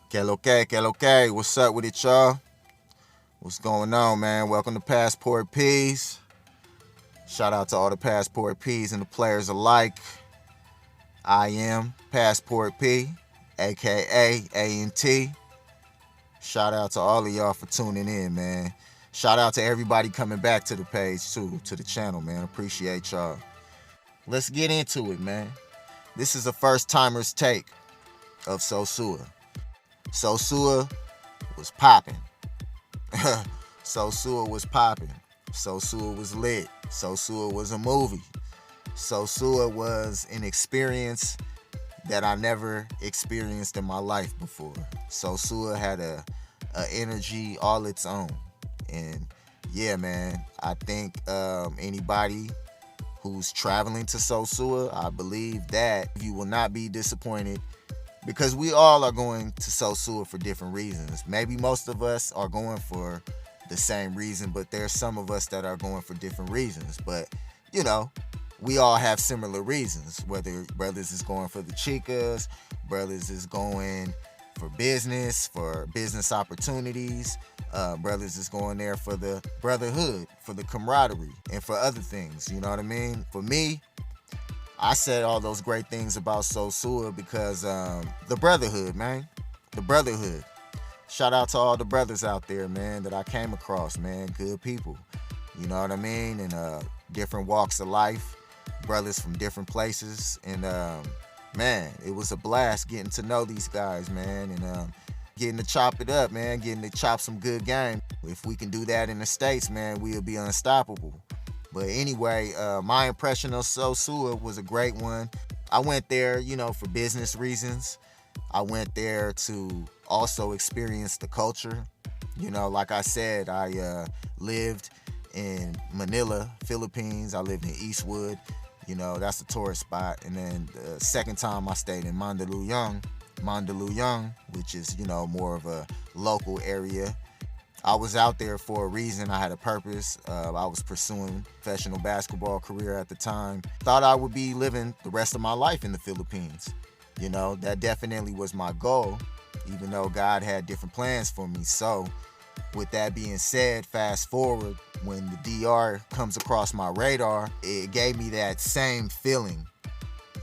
Que lo que? What's up with it, y'all? What's going on, man? Welcome to Passport P's. Shout out to all the Passport P's and the players alike. I am Passport P, aka A&T. Shout out to all of y'all for tuning in, man. Shout out to everybody coming back to the page, too, to the channel, man. Appreciate y'all. Let's get into it, man. This is a first-timer's take of Sosua. Sosua was popping. Sosua was popping. Sosua was lit. Sosua was a movie. Sosua was an experience that I never experienced in my life before. Sosua had a energy all its own. And yeah, man, I think anybody who's traveling to Sosua, I believe that you will not be disappointed, because we all are going to Sosua for different reasons. Maybe most of us are going for the same reason, but there's some of us that are going for different reasons. But, you know, we all have similar reasons, whether brothers is going for the chicas, brothers is going for business opportunities, brothers is going there for the brotherhood, for the camaraderie, and for other things, you know what I mean? For me, I said all those great things about Sosua because the brotherhood, man. The brotherhood. Shout out to all the brothers out there, man, that I came across, man. Good people. You know what I mean? And different walks of life. Brothers from different places. And, man, it was a blast getting to know these guys, man. And getting to chop it up, man. Getting to chop some good game. If we can do that in the States, man, we'll be unstoppable. But anyway, my impression of Sosua was a great one. I went there, you know, for business reasons. I went there to also experience the culture. You know, like I said, I lived in Manila, Philippines. I lived in Eastwood. You know, that's a tourist spot. And then the second time I stayed in Mandaluyong, which is, you know, more of a local area. I was out there for a reason. I had a purpose. I was pursuing a professional basketball career at the time. Thought I would be living the rest of my life in the Philippines. You know, that definitely was my goal, even though God had different plans for me. So with that being said, fast forward, when the DR comes across my radar, it gave me that same feeling,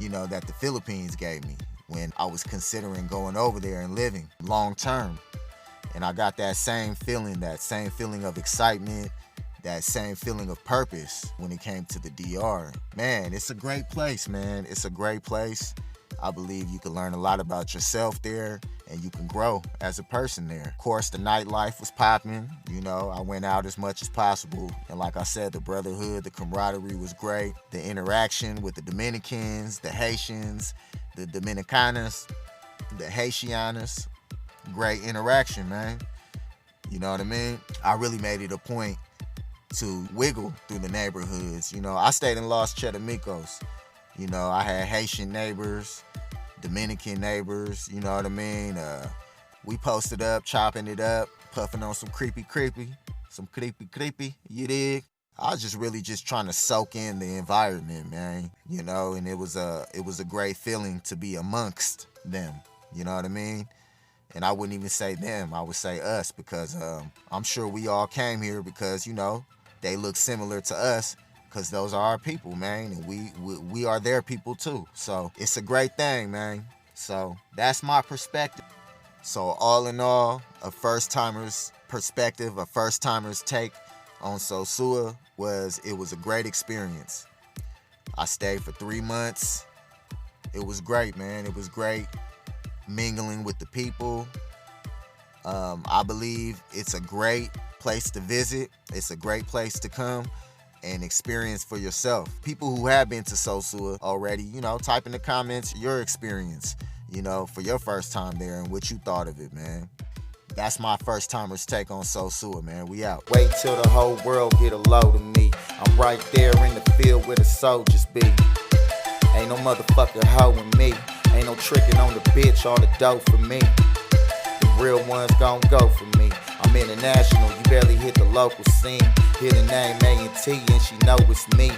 you know, that the Philippines gave me when I was considering going over there and living long term. And I got that same feeling of excitement, that same feeling of purpose when it came to the DR. Man, it's a great place, man. It's a great place. I believe you can learn a lot about yourself there, and you can grow as a person there. Of course, the nightlife was popping. You know, I went out as much as possible. And like I said, the brotherhood, the camaraderie was great. The interaction with the Dominicans, the Haitians, the Dominicanas, the Haitianas. Great interaction, man. You know what I mean? I really made it a point to wiggle through the neighborhoods. You know, I stayed in Los Chetamicos. You know, I had Haitian neighbors, Dominican neighbors, you know what I mean? We posted up, chopping it up, puffing on some creepy, you dig? I was just really trying to soak in the environment, man. You know, and it was a great feeling to be amongst them. You know what I mean? And I wouldn't even say them, I would say us, because I'm sure we all came here because, you know, they look similar to us, because those are our people, man, and we are their people too. So it's a great thing, man. So that's my perspective. So all in all, a first-timer's perspective, a first-timer's take on Sosua was a great experience. I stayed for 3 months. It was great, man. It was great mingling with the people. I believe it's a great place to visit. It's a great place to come and experience for yourself. People who have been to Sosua already, you know, type in the comments your experience, you know, for your first time there and what you thought of it, man. That's my first-timer's take on Sosua, man. We out. Wait till the whole world get a load of me. I'm right there in the field where the soldiers be. Ain't no motherfucker hoeing me. Ain't no tricking on the bitch, all the dough for me. The real ones gon' go for me. I'm international, you barely hit the local scene. Hear the name A&T and she know it's me.